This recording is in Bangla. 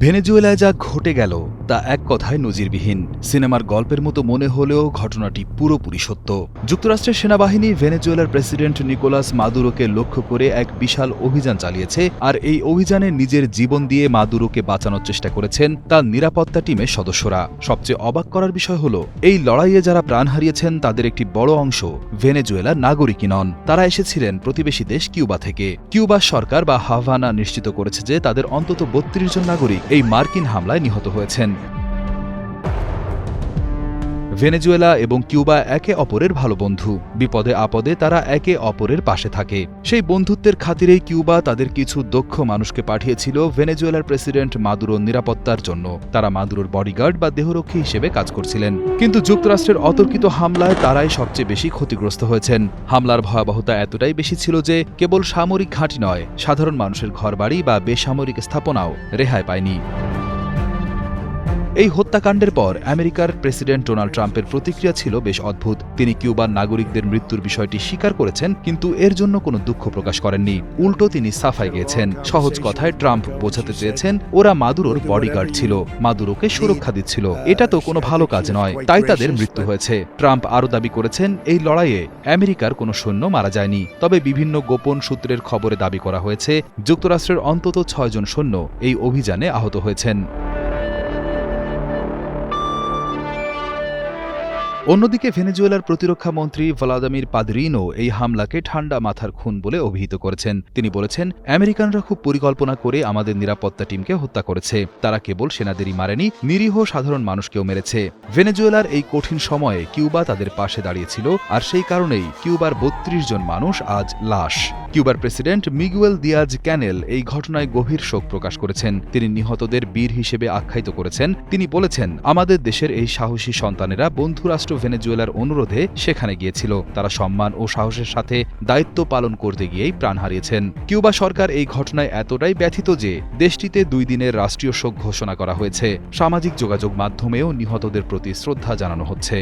ভেনেজুয়েলায় যা ঘটে গেল তা এক কথায় নজিরবিহীন। সিনেমার গল্পের মতো মনে হলেও ঘটনাটি পুরোপুরি সত্য। যুক্তরাষ্ট্রের সেনাবাহিনী ভেনেজুয়েলার প্রেসিডেন্ট নিকোলাস মাদুরোকে লক্ষ্য করে এক বিশাল অভিযান চালিয়েছে, আর এই অভিযানে নিজের জীবন দিয়ে মাদুরোকে বাঁচানোর চেষ্টা করেছেন তার নিরাপত্তা টিমের সদস্যরা। সবচেয়ে অবাক করার বিষয় হল, এই লড়াইয়ে যারা প্রাণ হারিয়েছেন তাদের একটি বড় অংশ ভেনেজুয়েলার নাগরিকই নন। তারা এসেছিলেন প্রতিবেশী দেশ কিউবা থেকে। কিউবার সরকার বা হাভানা নিশ্চিত করেছে যে তাদের অন্তত ৩২ জন নাগরিক এই মার্কিন হামলায় নিহত হয়েছেন। ভেনেজুয়েলা এবং কিউবা একে অপরের ভালো বন্ধু। বিপদে আপদে তারা একে অপরের পাশে থাকে। সেই বন্ধুত্বের খাতিরেই কিউবা তাদের কিছু দক্ষ মানুষকে পাঠিয়েছিল ভেনেজুয়েলার প্রেসিডেন্ট মাদুরোর নিরাপত্তার জন্য। তারা মাদুরোর বডিগার্ড বা দেহরক্ষী হিসেবে কাজ করছিলেন। কিন্তু যুক্তরাষ্ট্রের অতর্কিত হামলায় তারাই সবচেয়ে বেশি ক্ষতিগ্রস্ত হয়েছেন। হামলার ভয়াবহতা এতটাই বেশি ছিল যে কেবল সামরিক ঘাঁটি নয়, সাধারণ মানুষের ঘরবাড়ি বা বেসামরিক স্থাপনাও রেহাই পায়নি। এই হত্যাকাণ্ডের পর আমেরিকার প্রেসিডেন্ট ডোনাল্ড ট্রাম্পের প্রতিক্রিয়া ছিল বেশ অদ্ভুত। তিনি কিউবার নাগরিকদের মৃত্যুর বিষয়টি স্বীকার করেছেন, কিন্তু এর জন্য কোনো দুঃখ প্রকাশ করেননি। উল্টো তিনি সাফাই গেয়েছেন। সহজ কথায় ট্রাম্প বোঝাতে চেয়েছেন ওরা মাদুরোর বডিগার্ড ছিল, মাদুরোকে সুরক্ষা দিচ্ছিল। এটা তো কোনো ভালো কাজ নয়, তাই তাদের মৃত্যু হয়েছে। ট্রাম্প আরও দাবি করেছেন এই লড়াইয়ে আমেরিকার কোনো সৈন্য মারা যায়নি। তবে বিভিন্ন গোপন সূত্রের খবরে দাবি করা হয়েছে যুক্তরাষ্ট্রের অন্তত ৬ জন সৈন্য এই অভিযানে আহত হয়েছেন। অন্যদিকে ভেনেজুয়েলার প্রতিরক্ষা মন্ত্রী ভ্লাদিমির পাদরিনো এই হামলাকে ঠান্ডা মাথার খুন বলে অভিহিত করেছেন। তিনি বলেছেন, আমেরিকানরা খুব পরিকল্পনা করে আমাদের নিরাপত্তা টিমকে হত্যা করেছে। তারা কেবল সেনাদেরই মারেনি, নিরীহ সাধারণ মানুষকেও মেরেছে। ভেনেজুয়েলার এই কঠিন সময়ে কিউবা তাদের পাশে দাঁড়িয়েছিল, আর সেই কারণেই কিউবার ৩২ জন মানুষ আজ লাশ। কিউবার প্রেসিডেন্ট মিগুয়েল দিয়াজ ক্যানেল এই ঘটনায় গভীর শোক প্রকাশ করেছেন। তিনি নিহতদের বীর হিসেবে আখ্যায়িত করেছেন। তিনি বলেছেন, আমাদের দেশের এই সাহসী সন্তানেরা বন্ধুরাষ্ট্র ভেনেজুয়েলার অনুরোধে সেখানে গিয়েছিল। তারা সম্মান ও সাহসের সাথে দায়িত্ব পালন করতে গিয়েই প্রাণ হারিয়েছেন। কিউবা সরকার এই ঘটনায় এতটাই ব্যথিত যে দেশটিতে ২ দিনের রাষ্ট্রীয় শোক ঘোষণা করা হয়েছে। সামাজিক যোগাযোগ মাধ্যমেও নিহতদের প্রতি শ্রদ্ধা জানানো হচ্ছে।